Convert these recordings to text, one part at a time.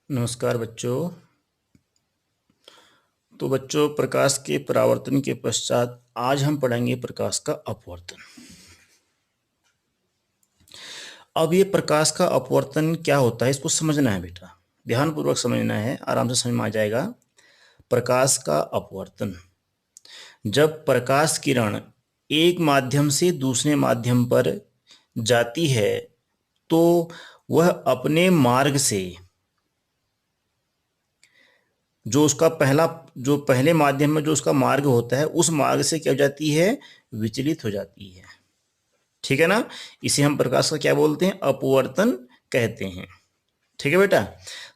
नमस्कार बच्चों। तो बच्चों, प्रकाश के परावर्तन के पश्चात आज हम पढ़ेंगे प्रकाश का अपवर्तन। अब ये प्रकाश का अपवर्तन क्या होता है, इसको समझना है बेटा, ध्यानपूर्वक समझना है, आराम से समझ में आ जाएगा। प्रकाश का अपवर्तन, जब प्रकाश किरण एक माध्यम से दूसरे माध्यम पर जाती है तो वह अपने मार्ग से, जो उसका जो पहले माध्यम में जो उसका मार्ग होता है, उस मार्ग से क्या हो जाती है, विचलित हो जाती है। ठीक है ना। इसे हम प्रकाश का क्या बोलते हैं, अपवर्तन कहते हैं। ठीक है बेटा।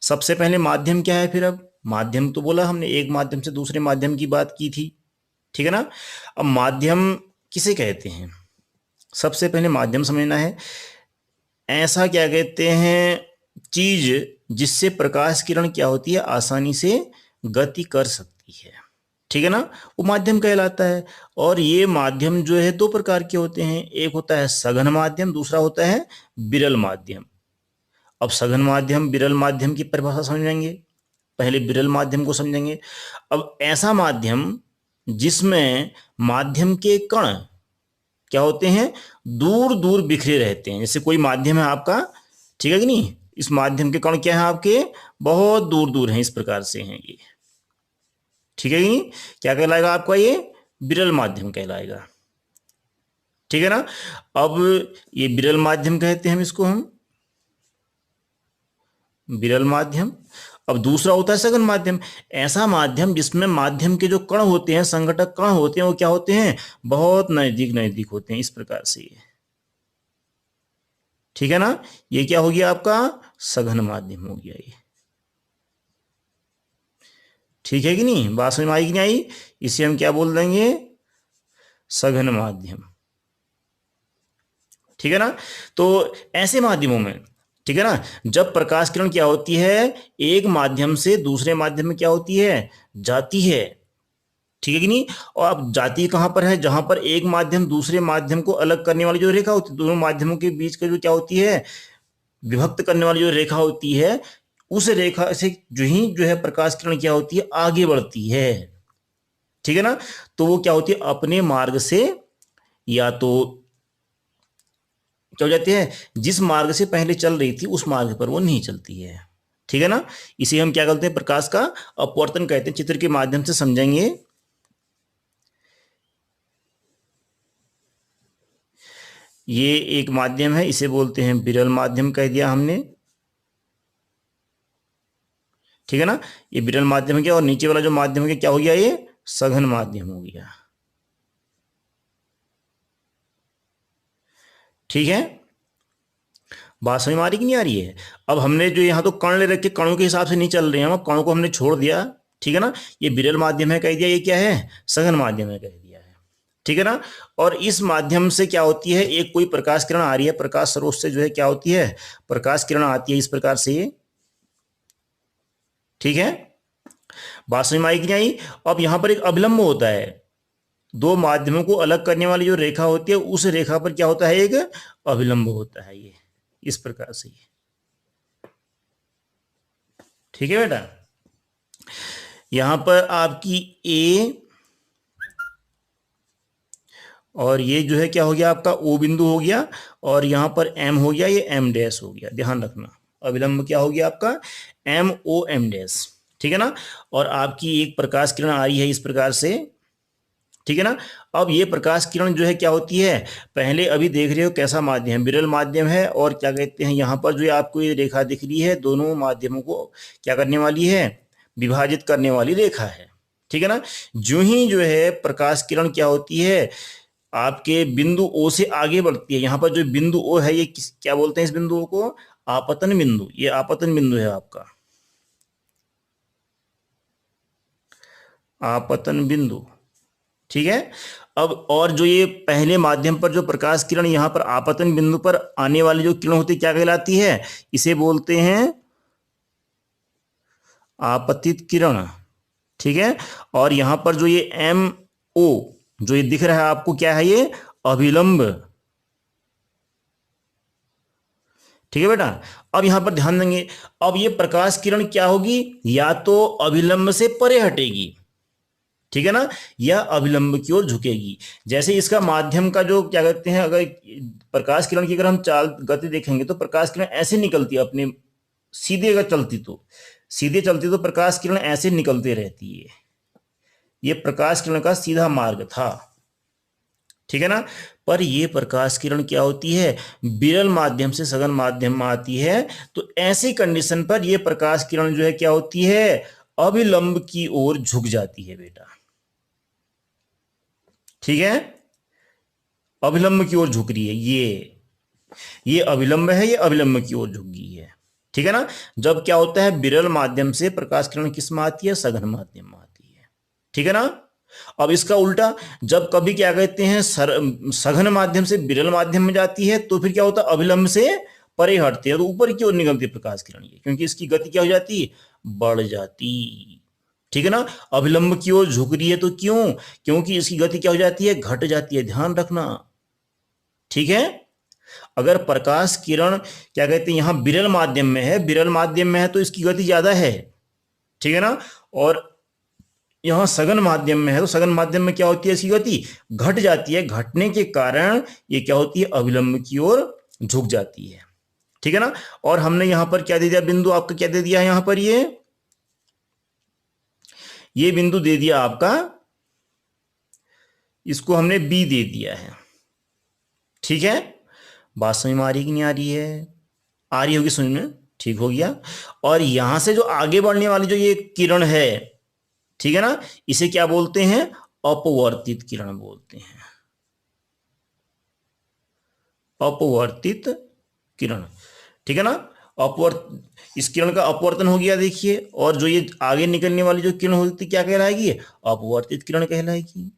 सबसे पहले माध्यम क्या है, फिर अब माध्यम तो बोला हमने, एक माध्यम से दूसरे माध्यम की बात की थी। ठीक है ना। अब माध्यम किसे कहते हैं, सबसे पहले माध्यम समझना है। ऐसा क्या कहते हैं, चीज जिससे प्रकाश किरण क्या होती है, आसानी से गति कर सकती है। ठीक है ना, वो माध्यम कहलाता है। और ये माध्यम जो है दो प्रकार के होते हैं, एक होता है सघन माध्यम, दूसरा होता है विरल माध्यम। अब सघन माध्यम विरल माध्यम की परिभाषा समझेंगे, पहले विरल माध्यम को समझेंगे। अब ऐसा माध्यम जिसमें माध्यम के कण क्या होते हैं, दूर दूर बिखरे रहते हैं। जैसे कोई माध्यम है आपका, ठीक है कि नहीं, इस माध्यम के कण क्या है आपके, बहुत दूर दूर हैं, इस प्रकार से हैं ये। ठीक है कि नहीं, क्या कहलाएगा आपका ये, विरल माध्यम कहलाएगा। ठीक है ना। अब ये विरल माध्यम कहते हैं, हम इसको हम विरल माध्यम। अब दूसरा होता है सघन माध्यम, ऐसा माध्यम जिसमें माध्यम के जो कण होते हैं, संघटक कण होते हैं, वो क्या होते हैं, बहुत नजदीक नजदीक होते हैं, इस प्रकार से ये। ठीक है ना, ये क्या हो गया आपका, सघन माध्यम हो गया ये। ठीक है कि नहीं, बात समझ में आई कि नहीं आई, इसे हम क्या बोल देंगे, सघन माध्यम। ठीक है ना। तो ऐसे माध्यमों में, ठीक है ना, जब प्रकाश किरण क्या होती है, एक माध्यम से दूसरे माध्यम में क्या होती है, जाती है। ठीक है कि नहीं। और अब जाती कहां पर है, जहां पर एक माध्यम दूसरे माध्यम को अलग करने वाली जो रेखा होती है, दोनों माध्यमों के बीच का जो क्या होती है, विभक्त करने वाली जो रेखा होती है, उस रेखा से जो है प्रकाश किरण क्या होती है, आगे बढ़ती है। ठीक है ना। तो वो क्या होती है, अपने मार्ग से, या तो क्या हो जाती है, जिस मार्ग से पहले चल रही थी उस मार्ग पर वो नहीं चलती है। ठीक है ना। इसे हम क्या कहते हैं, प्रकाश का अपवर्तन कहते हैं। चित्र के माध्यम से समझेंगे। ये एक माध्यम है, इसे बोलते हैं विरल माध्यम, कह दिया हमने। ठीक है ना, ये विरल माध्यम है क्या, और नीचे वाला जो माध्यम है क्या हो गया, ये सघन माध्यम हो गया। ठीक है, बात समझ में आ रही कि नहीं आ रही है। अब हमने जो यहाँ तो कण ले रखे, कणों के हिसाब से नहीं चल रहे हैं हम, कणों को हमने छोड़ दिया। ठीक है ना, ये विरल माध्यम है कह दिया, ये क्या है, सघन माध्यम है कह दिया है। ठीक है ना। और इस माध्यम से क्या होती है, एक कोई प्रकाश किरण आ रही है, प्रकाश स्रोत से जो है क्या होती है, प्रकाश किरण आती है, इस प्रकार से ये। ठीक है, बात समझ में आई कि नहीं आई। अब यहां पर एक अभिलंब होता है, दो माध्यमों को अलग करने वाली जो रेखा होती है, उस रेखा पर क्या होता है, एक अभिलंब होता है ये, इस प्रकार से ये। ठीक है बेटा। यहां पर आपकी ए, और ये जो है क्या हो गया आपका, ओ बिंदु हो गया, और यहां पर एम हो गया, ये एम डैश हो गया, ध्यान रखना। अविलंब क्या हो गया आपका, एम ओ एम डैश। ठीक है ना। और आपकी एक प्रकाश किरण आ रही है इस प्रकार से। ठीक है ना। अब ये प्रकाश किरण जो है क्या होती है, पहले अभी देख रहे हो कैसा माध्यम है, विरल माध्यम है, और क्या कहते हैं, यहाँ पर जो आपको ये रेखा दिख रही है, दोनों माध्यमों को क्या करने वाली है, विभाजित करने वाली रेखा है। ठीक है ना। जो ही जो है प्रकाश किरण क्या होती है, आपके बिंदु ओ से आगे बढ़ती है। यहाँ पर जो बिंदु ओ है, ये क्या बोलते हैं, इस बिंदु को आपतन बिंदु, ये आपतन बिंदु है आपका, आपतन बिंदु। ठीक है। अब और जो ये पहले माध्यम पर जो प्रकाश किरण यहाँ पर आपतन बिंदु पर आने वाली जो किरण होती है, क्या कहलाती है, इसे बोलते हैं आपतित किरण। ठीक है। और यहां पर जो ये एम ओ जो ये दिख रहा है आपको, क्या है ये, अभिलंब। ठीक है बेटा। अब यहां पर ध्यान देंगे, अब ये प्रकाश किरण क्या होगी, या तो अभिलंब से परे हटेगी, ठीक है ना, या अभिलंब की ओर झुकेगी। जैसे इसका माध्यम का जो क्या कहते हैं, अगर प्रकाश किरण की अगर हम चाल गति देखेंगे तो प्रकाश किरण ऐसे निकलती है अपने, सीधे अगर चलती तो, सीधे चलती तो प्रकाश किरण ऐसे निकलते रहती है। ये प्रकाश किरण का सीधा मार्ग था, ठीक है ना। पर ये प्रकाश किरण क्या होती है, विरल माध्यम से सघन माध्यम में आती है। तो ऐसी कंडीशन पर ये प्रकाश किरण जो है क्या होती है, अभिलंब की ओर झुक जाती है बेटा, ठीक है। अभिलंब की ओर झुक रही है, ये अभिलंब है, ये अभिलंब की ओर झुक गई है, ठीक है ना। जब क्या होता है, विरल माध्यम से प्रकाश किरण किस में आती है, सघन माध्यम में आती है, ठीक है ना। अब इसका उल्टा, जब कभी क्या कहते हैं सघन माध्यम से विरल माध्यम में जाती है तो फिर क्या होता है, अभिलंब से परे हटती है तो ऊपर की ओर निकलती है प्रकाश किरण, ये क्योंकि इसकी गति क्या हो जाती है, बढ़ जाती, ठीक है ना। अभिलंब की ओर झुक रही है तो क्यों, क्योंकि इसकी गति क्या हो जाती है, घट जाती है, ध्यान रखना, ठीक है। अगर प्रकाश किरण क्या कहते हैं यहां विरल माध्यम में है, विरल माध्यम में है तो इसकी गति ज्यादा है, ठीक है ना। और यहां सघन माध्यम में है तो सघन माध्यम में क्या होती है, इसकी गति घट जाती है, घटने के कारण ये क्या होती है, अभिलंब की ओर झुक जाती है, ठीक है ना। और हमने यहां पर क्या दे दिया, बिंदु आपका क्या दे दिया है, यहां पर ये बिंदु दे दिया आपका, इसको हमने बी दे दिया है, ठीक है। बात समझ में आ रही कि नहीं आ रही है, आ रही होगी समझ में, ठीक हो गया। और यहां से जो आगे बढ़ने वाली जो ये किरण है, ठीक है ना, इसे क्या बोलते हैं, अपवर्तित किरण बोलते हैं, अपवर्तित किरण, ठीक है ना। अपवर्त इस किरण का अपवर्तन हो गया देखिए, और जो ये आगे निकलने वाली जो किरण होती क्या कहलाएगी, अपवर्तित किरण कहलाएगी,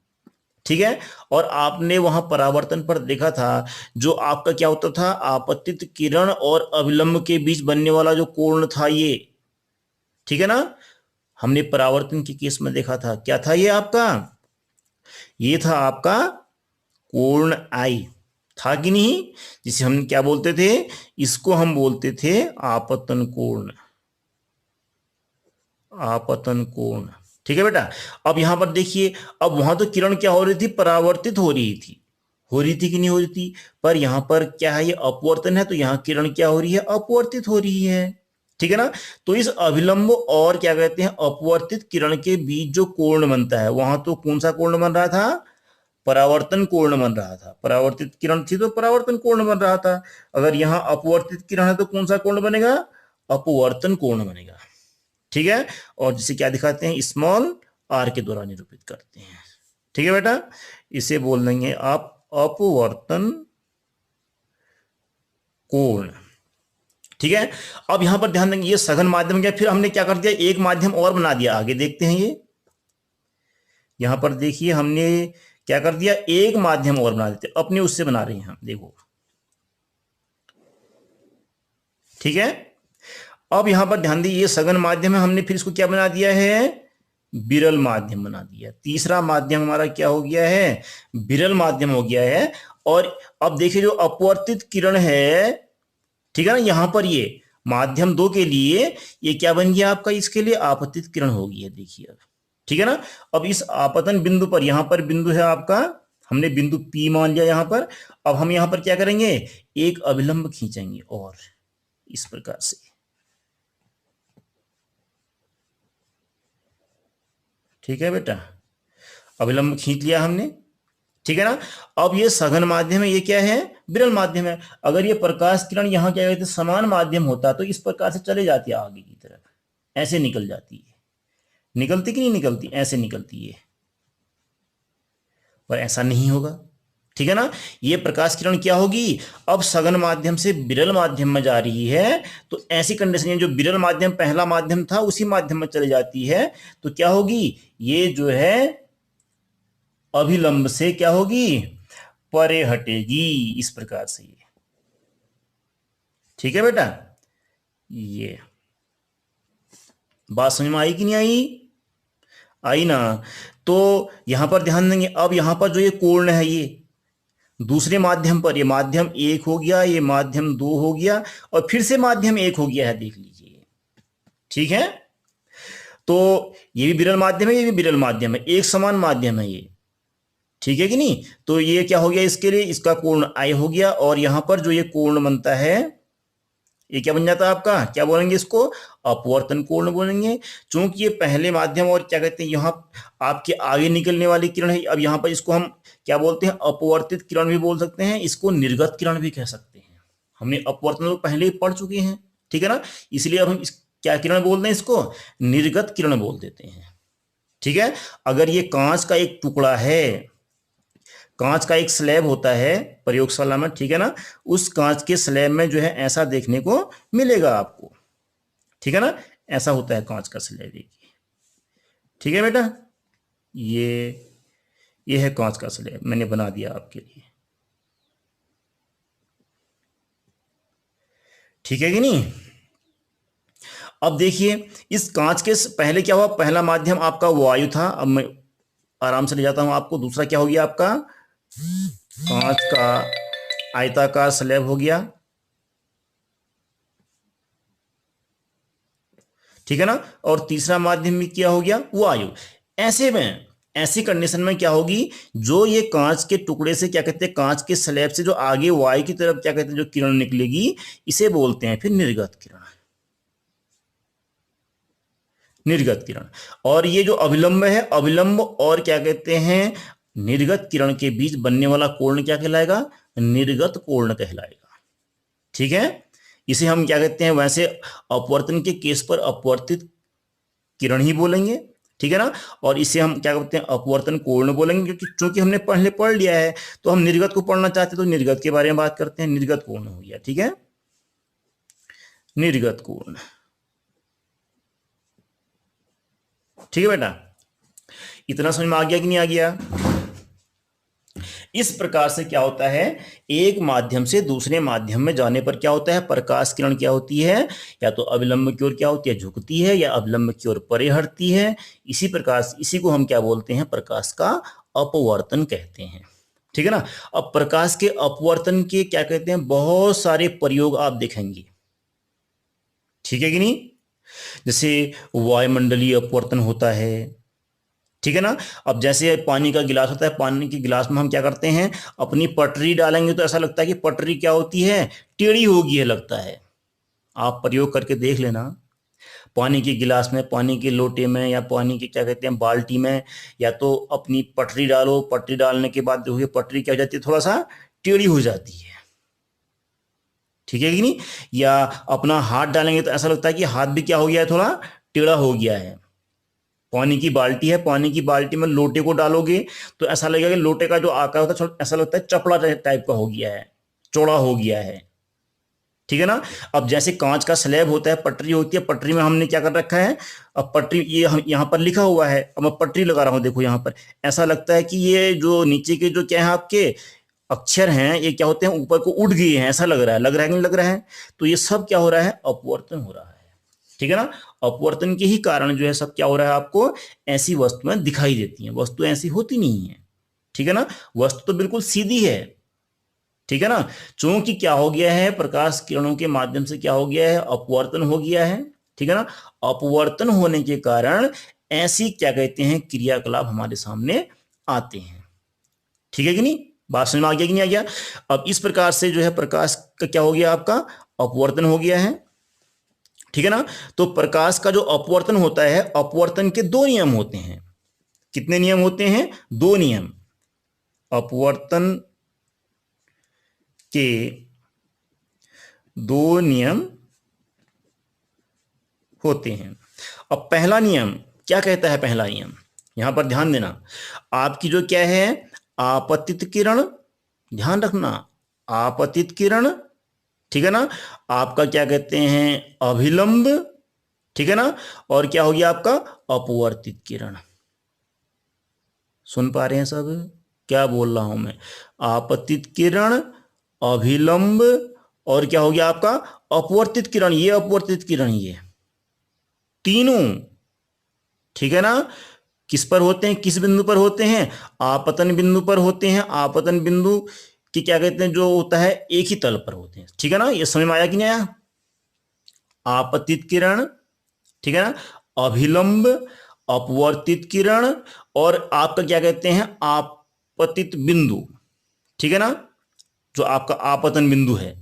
ठीक है। और आपने वहां परावर्तन पर देखा था, जो आपका क्या होता था, आपतित किरण और अभिलंब के बीच बनने वाला जो कोण था ये, ठीक है ना, हमने परावर्तन के केस में देखा था, क्या था ये आपका, ये था आपका कोण आई, था कि नहीं, जिसे हम क्या बोलते थे, इसको हम बोलते थे आपतन कोण, आपतन कोण, ठीक है बेटा। अब यहां पर देखिए, अब वहां तो किरण क्या हो रही थी, परावर्तित हो रही थी कि नहीं हो रही थी, पर यहां पर क्या है, ये अपवर्तन है तो यहां किरण क्या हो रही है, अपवर्तित हो रही है, ठीक है ना। तो इस अभिलंब और क्या कहते हैं अपवर्तित किरण के बीच जो कोण बनता है, वहां तो कौन सा कोण बन रहा था, परावर्तन कोण बन रहा था, परावर्तित किरण थी तो परावर्तन कोण बन रहा था। अगर यहां अपवर्तित किरण है तो कौन सा कोण बनेगा, अपवर्तन कोण बनेगा, ठीक है। और जिसे क्या दिखाते हैं, स्मॉल आर के द्वारा निरूपित करते हैं, ठीक है बेटा। इसे बोल देंगे आप अपवर्तन कोण, ठीक है। अब यहां पर ध्यान देंगे, ये सघन माध्यम गया, फिर हमने क्या कर दिया, एक माध्यम और बना दिया, आगे देखते हैं। ये यहां पर देखिए हमने क्या कर दिया, एक माध्यम और बना देते, अपने उससे बना रहे हैं हम, देखो, ठीक है। अब यहां पर ध्यान दीजिए, ये सघन माध्यम है, हमने फिर इसको क्या बना दिया है, विरल माध्यम बना दिया, तीसरा माध्यम हमारा क्या हो गया है, विरल माध्यम हो गया है। और अब देखिए जो अपवर्तित किरण है, ठीक है ना, यहां पर ये माध्यम दो के लिए ये क्या बन गया आपका, इसके लिए आपतित किरण हो गई है, देखिए अब, ठीक है ना। अब इस आपतन बिंदु पर, यहां पर बिंदु है आपका, हमने बिंदु P मान लिया यहां पर। अब हम यहां पर क्या करेंगे, एक अभिलंब खींचेंगे, और इस प्रकार से, ठीक है बेटा, अभिलंब खींच लिया हमने, ठीक है ना। अब ये सघन माध्यम है, ये क्या है, विरल माध्यम है। अगर ये प्रकाश किरण यहां क्या कहते हैं समान माध्यम होता तो इस प्रकार से चले जाती है आगे की तरफ, ऐसे निकल जाती है, निकलती कि नहीं निकलती, ऐसे निकलती है, पर ऐसा नहीं होगा, ठीक है ना। ये प्रकाश किरण क्या होगी, अब सघन माध्यम से विरल माध्यम में जा रही है, तो ऐसी कंडीशन, जो विरल माध्यम पहला माध्यम था उसी माध्यम में चली जाती है, तो क्या होगी, ये जो है अभिलंब से क्या होगी, परे हटेगी, इस प्रकार से ये, ठीक है बेटा। ये बात समझ में आई कि नहीं आई, आई ना। तो यहां पर ध्यान देंगे, अब यहां पर जो ये कोण है, ये दूसरे माध्यम पर, ये माध्यम 1 हो गया, ये माध्यम 2 हो गया, और फिर से माध्यम 1 हो गया है, देख लीजिए। ठीक है, तो ये भी विरल माध्यम है, ये भी विरल माध्यम है, एक समान माध्यम है ये। ठीक है कि नहीं? तो ये क्या हो गया इसके लिए, इसका कोण I हो गया, और यहां पर जो ये कोण बनता है ये क्या बन जाता है आपका, क्या बोलेंगे इसको, अपवर्तन कोण बोलेंगे। चूंकि ये पहले माध्यम और क्या कहते हैं यहाँ आपके आगे निकलने वाली किरण है, अब यहाँ पर इसको हम क्या बोलते हैं, अपवर्तित किरण भी बोल सकते हैं, इसको निर्गत किरण भी कह सकते हैं। हमने अपवर्तन तो पहले ही पढ़ चुके हैं, ठीक है ना, इसलिए अब हम इस क्या किरण बोलते हैं, इसको निर्गत किरण बोल देते हैं। ठीक है, अगर ये कांच का एक टुकड़ा है, कांच का एक स्लैब होता है प्रयोगशाला में, ठीक है ना, उस कांच के स्लैब में जो है ऐसा देखने को मिलेगा आपको। ठीक है ना, ऐसा होता है कांच का स्लैब एक। ठीक है बेटा, ये है कांच का स्लैब, मैंने बना दिया आपके लिए। ठीक है कि नहीं? अब देखिए इस कांच के पहले क्या हुआ, पहला माध्यम आपका वायु था, अब मैं आराम से ले जाता हूं आपको। दूसरा क्या हो गया आपका, कांच का आयताकार स्लैब हो गया। ठीक है ना, और तीसरा माध्यम में क्या हो गया, वायु। ऐसे में, ऐसी कंडीशन में क्या होगी, जो ये कांच के टुकड़े से क्या कहते हैं, कांच के स्लैब से जो आगे वायु की तरफ क्या कहते हैं जो किरण निकलेगी, इसे बोलते हैं फिर निर्गत किरण। निर्गत किरण। और ये जो अभिलंब है, अभिलंब और क्या कहते हैं निर्गत किरण के बीच बनने वाला कोण क्या कहलाएगा, निर्गत कोण कहलाएगा। ठीक है, इसे हम क्या कहते हैं, वैसे अपवर्तन के केस पर अपवर्तित किरण ही बोलेंगे। ठीक है ना, और इसे हम क्या कहते हैं, अपवर्तन कोण बोलेंगे, क्योंकि चूंकि हमने पहले पढ़ लिया है, तो हम निर्गत को पढ़ना चाहते हैं तो निर्गत के बारे में बात करते हैं। निर्गत कोण हो गया। ठीक है, निर्गत कोण। ठीक है बेटा, इतना समझ में आ गया कि नहीं आ गया? इस प्रकार से क्या होता है, एक माध्यम से दूसरे माध्यम में जाने पर क्या होता है, प्रकाश किरण क्या होती है, या तो अविलंब की ओर क्या होती है, झुकती है, या अविलंब की ओर परे हटती है। इसी प्रकार इसी को हम क्या बोलते हैं, प्रकाश का अपवर्तन कहते हैं। ठीक है ना, अब प्रकाश के अपवर्तन के क्या कहते हैं, बहुत सारे प्रयोग आप देखेंगे। ठीक है कि नहीं? जैसे वायुमंडलीय अपवर्तन होता है। ठीक है ना, अब जैसे पानी का गिलास होता है, पानी के गिलास में हम क्या करते हैं, अपनी पटरी डालेंगे तो ऐसा लगता है कि पटरी क्या होती है, टेढ़ी हो गई है लगता है। आप प्रयोग करके देख लेना, पानी के गिलास में, पानी के लोटे में, या पानी के क्या कहते हैं बाल्टी में, या तो अपनी पटरी डालो, पटरी डालने के बाद देखिए पटरी क्या हो जाती है, थोड़ा सा टेढ़ी हो जाती है। ठीक है कि नहीं? या अपना हाथ डालेंगे तो ऐसा लगता है कि हाथ भी क्या हो गया है, थोड़ा टेढ़ा हो गया है। पानी की बाल्टी है, पानी की बाल्टी में लोटे को डालोगे तो ऐसा लगेगा कि लोटे का जो आकार होता है ऐसा लगता है चपड़ा टाइप का हो गया है, चौड़ा हो गया है। ठीक है ना, अब जैसे कांच का स्लैब होता है, पटरी होती है, पटरी में हमने क्या कर रखा है, अब पटरी ये यहाँ पर लिखा हुआ है, अब मैं पटरी लगा रहा हूँ, देखो यहाँ पर ऐसा लगता है कि ये जो नीचे के जो क्या है आपके अक्षर हैं, ये क्या होते हैं, ऊपर को उठ गए हैं, ऐसा लग रहा है, लग रहा है कि नहीं लग रहा है? तो ये सब क्या हो रहा है, अपवर्तन हो रहा है। ठीक है ना, अपवर्तन के ही कारण जो है सब क्या हो रहा है, आपको ऐसी वस्तुएं दिखाई देती हैं। वस्तु ऐसी होती नहीं है। ठीक है ना, वस्तु तो बिल्कुल सीधी है। ठीक है ना, चूंकि क्या हो गया है, प्रकाश किरणों के माध्यम से क्या हो गया है, अपवर्तन हो गया है। ठीक है ना, अपवर्तन होने के कारण ऐसी क्या कहते हैं क्रियाकलाप हमारे सामने आते हैं। ठीक है कि नहीं? बात समझ में आ गया कि नहीं आ गया? अब इस प्रकार से जो है प्रकाश का क्या हो गया, आपका अपवर्तन हो गया है। ठीक है ना, तो प्रकाश का जो अपवर्तन होता है, अपवर्तन के दो नियम होते हैं। कितने नियम होते हैं? दो नियम। अपवर्तन के दो नियम होते हैं। अब पहला नियम क्या कहता है, पहला नियम यहां पर ध्यान देना, आपकी जो क्या है आपतित किरण, ध्यान रखना, आपतित किरण, ठीक है ना, आपका क्या कहते हैं अभिलंब, ठीक है ना, और क्या हो गया आपका अपवर्तित किरण। सुन पा रहे हैं सब क्या बोल रहा हूं मैं? आपतित किरण, अभिलंब, और क्या हो गया आपका अपवर्तित किरण। ये अपवर्तित किरण, ये तीनों, ठीक है ना, किस पर होते हैं, किस बिंदु पर होते हैं, आपतन बिंदु पर होते हैं। आपतन बिंदु कि क्या कहते हैं, जो होता है एक ही तल पर होते हैं। ठीक है ना, ये समझ में आया कि नहीं आया? आपतित किरण, ठीक है ना, अभिलंब, अपवर्तित किरण, और आपका क्या कहते हैं, आपतित बिंदु। ठीक है ना, जो आपका आपतन बिंदु है।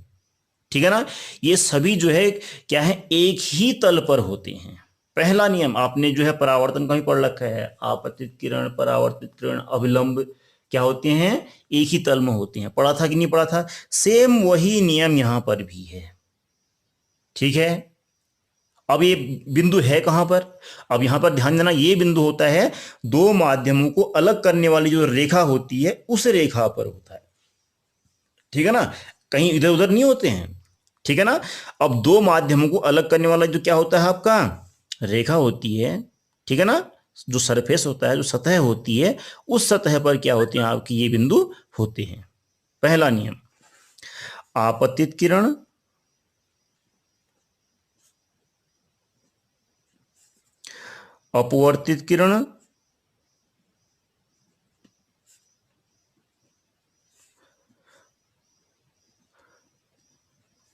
ठीक है ना, ये सभी जो है क्या है, एक ही तल पर होते हैं। पहला नियम आपने जो है परावर्तन का भी पढ़ रखा है, आपतित किरण, परावर्तित किरण, अभिलंब क्या होते हैं, एक ही तल में होते हैं। पढ़ा था कि नहीं पढ़ा था? सेम वही नियम यहां पर भी है। ठीक है, अब ये बिंदु है कहां पर? अब यहां पर ध्यान देना, ये बिंदु होता है दो माध्यमों को अलग करने वाली जो रेखा होती है, उस रेखा पर होता है। ठीक है ना, कहीं इधर उधर नहीं होते हैं। ठीक है ना, अब दो माध्यमों को अलग करने वाला जो क्या होता है आपका, रेखा होती है। ठीक है ना, जो सरफेस होता है, जो सतह होती है, उस सतह पर क्या होते हैं आपकी, ये बिंदु होते हैं। पहला नियम, आपतित किरण, अपवर्तित किरण,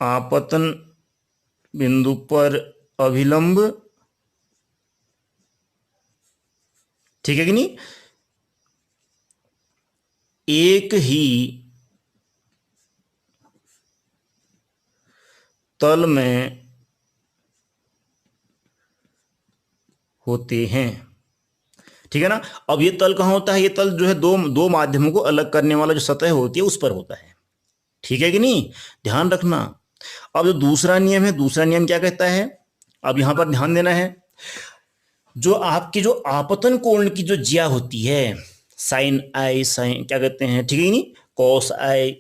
आपतन बिंदु पर अभिलंब। ठीक है कि नहीं, एक ही तल में होते हैं। ठीक है ना, अब ये तल कहां होता है, ये तल जो है दो दो माध्यमों को अलग करने वाला जो सतह होती है उस पर होता है। ठीक है कि नहीं, ध्यान रखना। अब जो दूसरा नियम है, दूसरा नियम क्या कहता है, अब यहां पर ध्यान देना है, जो आपकी जो आपतन कोण की जो ज्या होती है, साइन आई, साइन क्या कहते हैं, ठीक है नहीं, कॉस आई,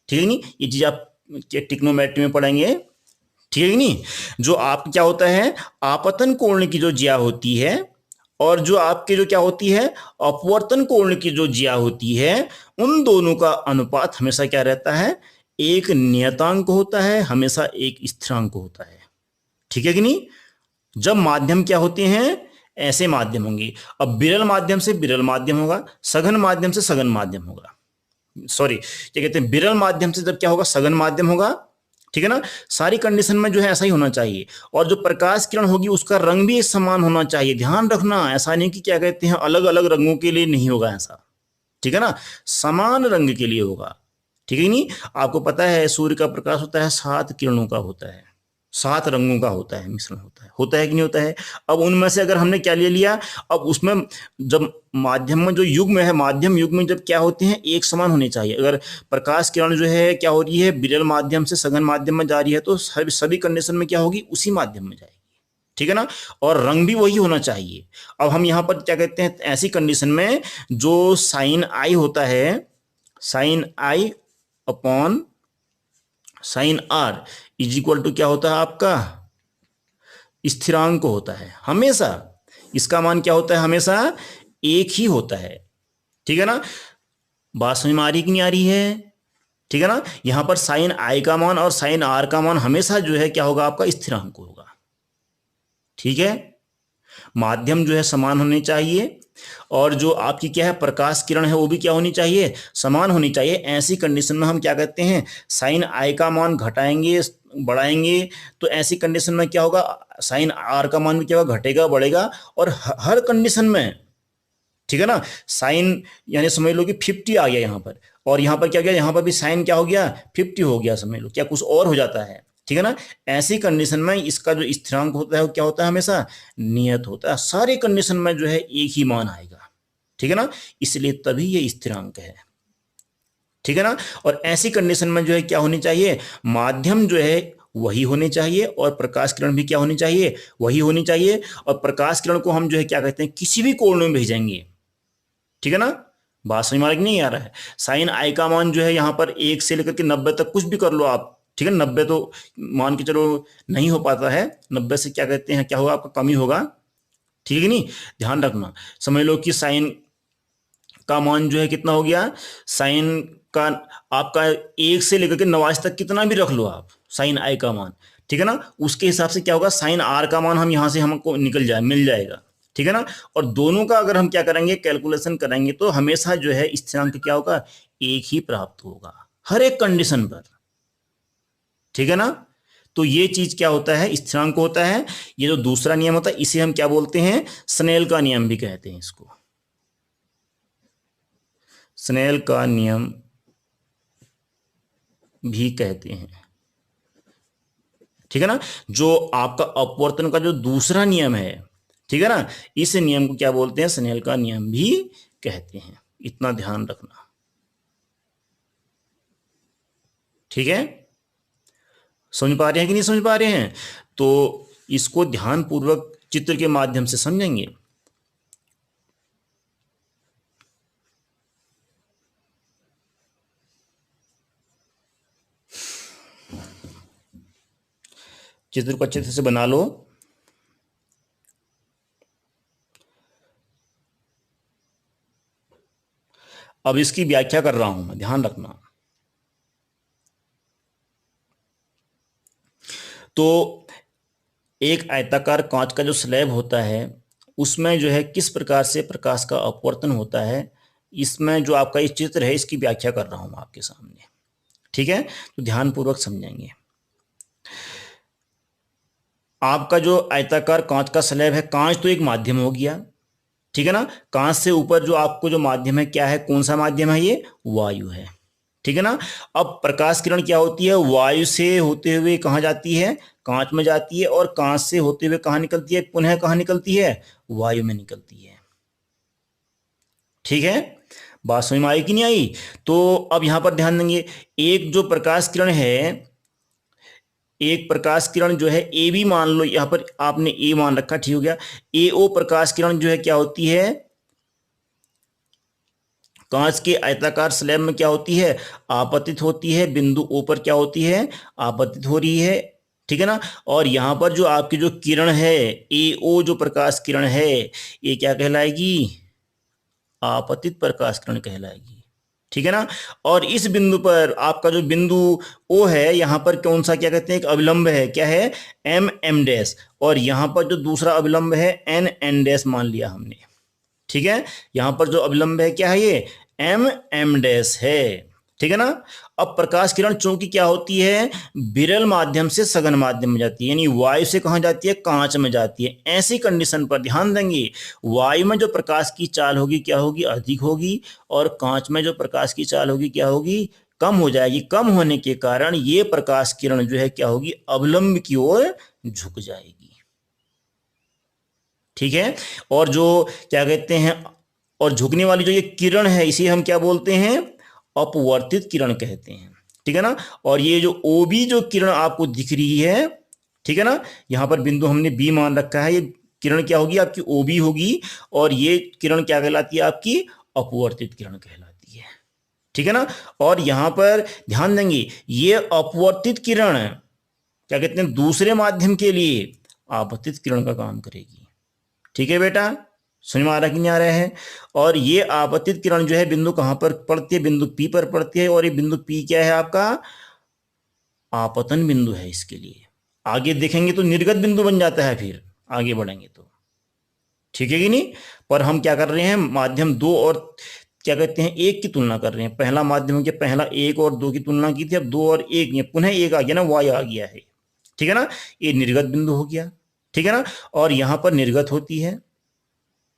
ठीक है नहीं, ये चीज आप टिक्नोमेट्री में पढ़ेंगे। ठीक है नहीं, जो आप क्या होता है, आपतन कोण की जो ज्या होती है, और जो आपके जो क्या होती है, अपवर्तन कोण की जो ज्या होती है, उन दोनों का अनुपात हमेशा क्या रहता है, एक नियतांक होता है, हमेशा एक स्थिरांक होता है। ठीक है कि नहीं, जब माध्यम क्या होते हैं, ऐसे माध्यम होंगे। अब विरल माध्यम से विरल माध्यम होगा, सघन माध्यम से सघन माध्यम होगा, सॉरी क्या कहते हैं, विरल माध्यम से जब क्या होगा, सघन माध्यम होगा। ठीक है ना, सारी कंडीशन में जो है ऐसा ही होना चाहिए। और जो प्रकाश किरण होगी उसका रंग भी समान होना चाहिए। ध्यान रखना, ऐसा नहीं कि क्या कहते हैं अलग अलग रंगों के लिए नहीं होगा ऐसा। ठीक है ना, समान रंग के लिए होगा। ठीक है नहीं, आपको पता है सूर्य का प्रकाश होता है 7 किरणों का होता है, 7 रंगों का होता है, मिश्रण होता है कि नहीं होता है? अब उनमें से अगर हमने क्या ले लिया, अब उसमें जब माध्यम में जो युग्म है, माध्यम युग्म जब क्या होते हैं, एक समान होने चाहिए। अगर प्रकाश किरण जो है क्या हो रही है, विरल माध्यम से सघन माध्यम में जा रही है, तो सभी कंडीशन में क्या होगी, उसी माध्यम में जाएगी। ठीक है ना, और रंग भी वही होना चाहिए। अब हम यहाँ पर क्या कहते हैं, ऐसी कंडीशन में जो साइन आई होता है, sine I upon sine R is equal to क्या होता है आपका, स्थिरांक होता है हमेशा। इसका मान क्या होता है, हमेशा एक ही होता है। ठीक है ना, बात समझ में आ रही कि नहीं आ रही है? ठीक है ना, यहां पर साइन आई का मान और साइन आर का मान हमेशा जो है क्या होगा, आपका स्थिरांक होगा। ठीक है, माध्यम जो है समान होने चाहिए, और जो आपकी क्या है प्रकाश किरण है वो भी क्या होनी चाहिए, समान होनी चाहिए। ऐसी कंडीशन में हम क्या कहते हैं, साइन आई का मान घटाएंगे बढ़ाएंगे, तो ऐसी कंडीशन में क्या होगा, साइन आर का मान भी क्या होगा, घटेगा बढ़ेगा। और हर कंडीशन में, ठीक है ना, साइन यानी समझ लो कि 50 आ गया यहाँ पर, और यहाँ पर क्या गया, यहाँ पर भी साइन क्या हो गया, 50 हो गया, समझ लो क्या कुछ और हो जाता है। ठीक है ना, ऐसी कंडीशन में इसका जो स्थिरांक होता है वो क्या होता है, हमेशा नियत होता है। सारी कंडीशन में जो है एक ही मान आएगा। ठीक है ना, इसलिए तभी ये स्थिरांक है। ठीक है ना, और ऐसी कंडीशन में जो है क्या होनी चाहिए, माध्यम जो है वही होने चाहिए, और प्रकाश किरण भी क्या होनी चाहिए, वही होनी चाहिए। और प्रकाश किरण को हम जो है क्या कहते हैं, किसी भी कोण में भेजेंगे। ठीक है ना, बात समझ में नहीं आ रहा है? साइन आई का मान जो है यहाँ पर 1 से लेकर के 90 तक कुछ भी कर लो आप। ठीक है, 90 तो मान के चलो नहीं हो पाता है, 90 से क्या कहते हैं, क्या होगा आपका, कमी होगा। ठीक है नहीं, ध्यान रखना। समझ लो कि साइन का मान जो है कितना हो गया, साइन का आपका 1 से लेकर के 89 तक कितना भी रख लो आप, साइन आई का मान। ठीक है ना, उसके हिसाब से क्या होगा, साइन आर का मान हम यहाँ से हमको मिल जाएगा। ठीक है ना, और दोनों का अगर हम क्या करेंगे, कैलकुलेशन करेंगे, तो हमेशा जो है स्थिरांक क्या होगा, एक ही प्राप्त होगा। हर एक कंडीशन पर, ठीक है ना। तो ये चीज क्या होता है, स्थिरांक होता है। ये जो दूसरा नियम होता है इसे हम क्या बोलते हैं, स्नेल का नियम भी कहते हैं इसको, स्नेल का नियम भी कहते हैं, ठीक है ना। जो आपका अपवर्तन का जो दूसरा नियम है, ठीक है ना, इस नियम को क्या बोलते हैं, स्नेल का नियम भी कहते हैं। इतना ध्यान रखना, ठीक है। समझ पा रहे हैं कि नहीं समझ पा रहे हैं? तो इसको ध्यान पूर्वक चित्र के माध्यम से समझेंगे। चित्र को अच्छे से बना लो। अब इसकी व्याख्या कर रहा हूं मैं, ध्यान रखना। तो एक आयताकार कांच का जो स्लैब होता है उसमें जो है किस प्रकार से प्रकाश का अपवर्तन होता है, इसमें जो आपका ये चित्र है इसकी व्याख्या कर रहा हूं आपके सामने, ठीक है। तो ध्यान पूर्वक समझेंगे। आपका जो आयताकार कांच का स्लैब है, कांच तो एक माध्यम हो गया, ठीक है ना। कांच से ऊपर जो आपको जो माध्यम है क्या है, कौन सा माध्यम है, ये वायु है, ठीक है ना। अब प्रकाश किरण क्या होती है, वायु से होते हुए कहाँ जाती है, कांच में जाती है, और कांच से होते हुए कहाँ निकलती है, पुनः कहाँ निकलती है, वायु में निकलती है, ठीक है। बात समझ में आई कि नहीं आई? तो अब यहां पर ध्यान देंगे, एक जो प्रकाश किरण है, एक प्रकाश किरण जो है ए बी मान लो, यहां पर आपने ए मान रखा, ठीक हो गया। ए ओ प्रकाश किरण जो है क्या होती है, कांच के आयताकार स्लैब में क्या होती है, आपतित होती है, बिंदु ओ पर क्या होती है, आपतित हो रही है, ठीक है ना। और यहां पर जो आपकी जो किरण है ए ओ जो प्रकाश किरण है, ये क्या कहलाएगी, आपतित प्रकाश किरण कहलाएगी, ठीक है ना। और इस बिंदु पर आपका जो बिंदु ओ है, यहां पर कौन सा क्या कहते हैं, एक अविलंब है, क्या है, एम एम डैश, और यहां पर जो दूसरा अविलंब है एन एन डैश मान लिया हमने, ठीक है। यहां पर जो अविलंब है क्या है, ये एम एम डैश है, ठीक है ना। अब प्रकाश किरण चूंकि क्या होती है, विरल माध्यम से सघन माध्यम में जाती है, यानी वायु से कहां जाती है, कांच में जाती है। ऐसी कंडीशन पर ध्यान देंगे, वायु में जो प्रकाश की चाल होगी क्या होगी, अधिक होगी, और कांच में जो प्रकाश की चाल होगी क्या होगी, कम हो जाएगी। कम होने के कारण ये प्रकाश किरण जो है क्या होगी, अवलंब की ओर झुक जाएगी, ठीक है। और जो क्या कहते हैं, और झुकने वाली जो ये किरण है इसे हम क्या बोलते हैं, अपवर्तित किरण कहते हैं, ठीक है ना। और ये जो ओ बी जो किरण आपको दिख रही है, ठीक है ना, यहां पर बिंदु हमने बी मान रखा है, ये किरण क्या होगी, आपकी ओ बी होगी, और ये किरण क्या कहलाती है, आपकी अपवर्तित किरण कहलाती है, ठीक है ना। और यहां पर ध्यान देंगे, ये अपवर्तित किरण क्या कहते हैं, दूसरे माध्यम के लिए आपतित किरण का काम करेगी, ठीक है बेटा। समझ में आ रहा कि नहीं आ रहा है? और ये आपतित किरण जो है बिंदु कहां पर पड़ती है, बिंदु पी पर पड़ती है, और ये बिंदु पी क्या है, आपका आपतन बिंदु है। इसके लिए आगे देखेंगे तो निर्गत बिंदु बन जाता है, फिर आगे बढ़ेंगे तो, ठीक है कि नहीं। पर हम क्या कर रहे हैं, माध्यम दो और क्या कहते हैं एक की तुलना कर रहे हैं। पहला माध्यम के पहला एक और दो की तुलना की थी, अब दो और एक, ये पुनः एक आ गया ना, वाई आ गया है, ठीक है ना। ये निर्गत बिंदु हो गया, ठीक है ना। और यहां पर निर्गत होती है,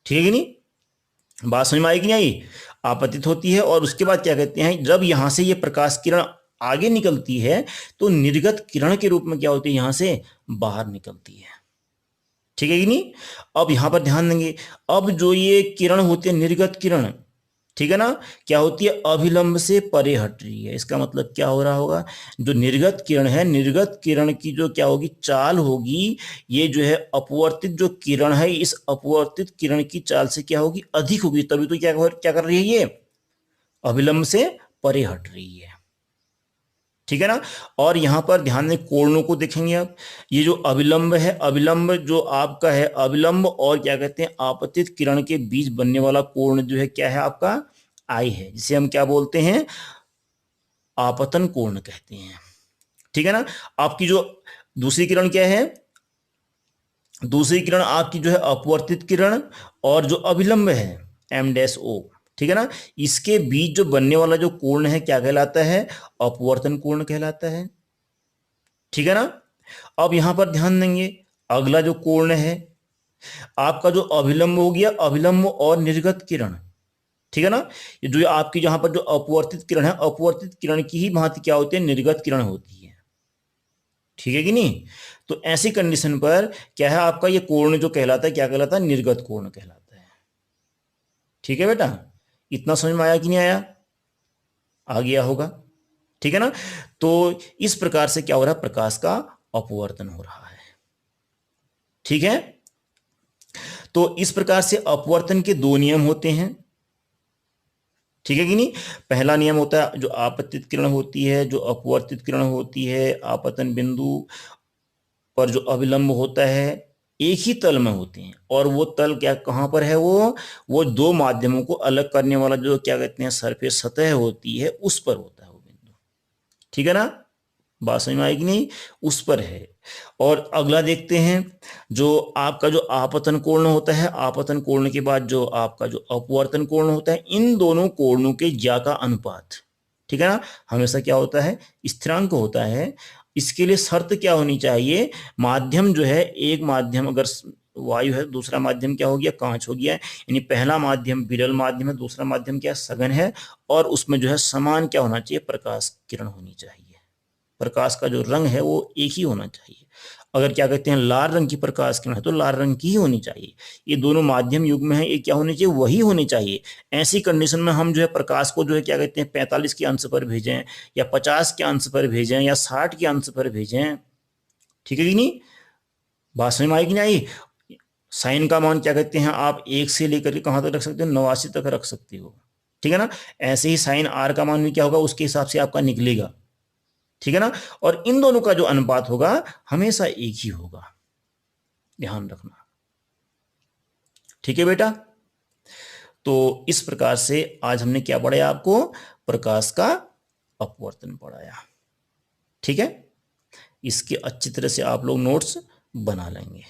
ठीक है कि नहीं, बात समझ में आई कि नहीं आई, आपतित होती है। और उसके बाद क्या कहते हैं, जब यहां से ये प्रकाश किरण आगे निकलती है तो निर्गत किरण के रूप में क्या होती है, यहां से बाहर निकलती है, ठीक है कि नहीं। अब यहां पर ध्यान देंगे, अब जो ये किरण होती है निर्गत किरण, ठीक है ना, क्या होती है, अभिलंब से परे हट रही है। इसका मतलब क्या हो रहा होगा, जो निर्गत किरण है, निर्गत किरण की जो क्या होगी, चाल होगी, ये जो है अपवर्तित जो किरण है, इस अपवर्तित किरण की चाल से क्या होगी, अधिक होगी, तभी तो क्या कर रही है, ये अभिलंब से परे हट रही है, ठीक है ना। और यहां पर ध्यान दें, कोणों को देखेंगे आप, ये जो अविलंब है, अविलंब जो आपका है, अविलंब और क्या कहते हैं आपतित किरण के बीच बनने वाला कोण जो है क्या है, आपका आई है, जिसे हम क्या बोलते हैं, आपतन कोण कहते हैं, ठीक है ना। आपकी जो दूसरी किरण क्या है, दूसरी किरण आपकी जो है अपवर्तित किरण, और जो अविलंब है एम डैश ओ, ठीक है ना। इसके बीच जो बनने वाला जो कोण है क्या कहलाता है, अपवर्तन कोण कहलाता है, ठीक है ना। अब यहां पर ध्यान देंगे, अगला जो कोण है आपका जो अभिलंब हो गया, अभिलंब और निर्गत किरण, ठीक है ना। ये जो आपकी जहां पर जो अपवर्तित किरण है, अपवर्तित किरण की ही भांति क्या होती है, निर्गत किरण होती है, ठीक है कि नहीं। तो ऐसी कंडीशन पर क्या है, आपका ये कोण जो कहलाता है क्या कहलाता है, निर्गत कोण कहलाता है, ठीक है बेटा। इतना समझ में आया कि नहीं आया, आ गया होगा, ठीक है ना। तो इस प्रकार से क्या हो रहा है, प्रकाश का अपवर्तन हो रहा है, ठीक है। तो इस प्रकार से अपवर्तन के दो नियम होते हैं, ठीक है कि नहीं। पहला नियम होता है जो आपतित किरण होती है, जो अपवर्तित किरण होती है, आपतन बिंदु पर जो अभिलंब होता है एक ही तल में होते हैं, और वो तल क्या कहां पर है, वो दो माध्यमों को अलग करने वाला जो क्या कहते हैं सरफेस सतह होती है उस पर होता है वो बिंदु, ठीक है ना। बात समझ में आएगी नहीं, उस पर है। और अगला देखते हैं, जो आपका जो आपतन कोण होता है, आपतन कोण के बाद जो आपका जो अपवर्तन कोण होता है, इन दोनों कोणों के ज्या का अनुपात, ठीक है ना, हमेशा क्या होता है, स्थिरांक होता है। इसके लिए शर्त क्या होनी चाहिए, माध्यम जो है, एक माध्यम अगर वायु है, दूसरा माध्यम क्या हो गया, कांच हो गया, यानी पहला माध्यम विरल माध्यम है, दूसरा माध्यम क्या सघन है, और उसमें जो है समान क्या होना चाहिए, प्रकाश किरण होनी चाहिए, प्रकाश का जो रंग है वो एक ही होना चाहिए। अगर क्या कहते हैं लाल रंग की प्रकाश किरण है तो लाल रंग की ही होनी चाहिए। ये दोनों माध्यम युग्म है, ये क्या होने चाहिए, वही होने चाहिए। ऐसी कंडीशन में हम जो है प्रकाश को जो है क्या कहते हैं 45 के अंश पर भेजें, या 50 के अंश पर भेजें, या 60 के अंश पर भेजें, ठीक है कि नहीं। बात समझ में आएगी नहीं आई। साइन का मान क्या कहते हैं आप 1 से लेकर के कहां तक रख सकते हो, 89 तक रख सकते हो, ठीक है ना। ऐसे ही साइन आर का मान भी क्या होगा, उसके हिसाब से आपका निकलेगा, ठीक है ना। और इन दोनों का जो अनुपात होगा हमेशा एक ही होगा, ध्यान रखना, ठीक है बेटा। तो इस प्रकार से आज हमने क्या पढ़ाया आपको, प्रकाश का अपवर्तन पढ़ाया, ठीक है। इसके अच्छी तरह से आप लोग नोट्स बना लेंगे।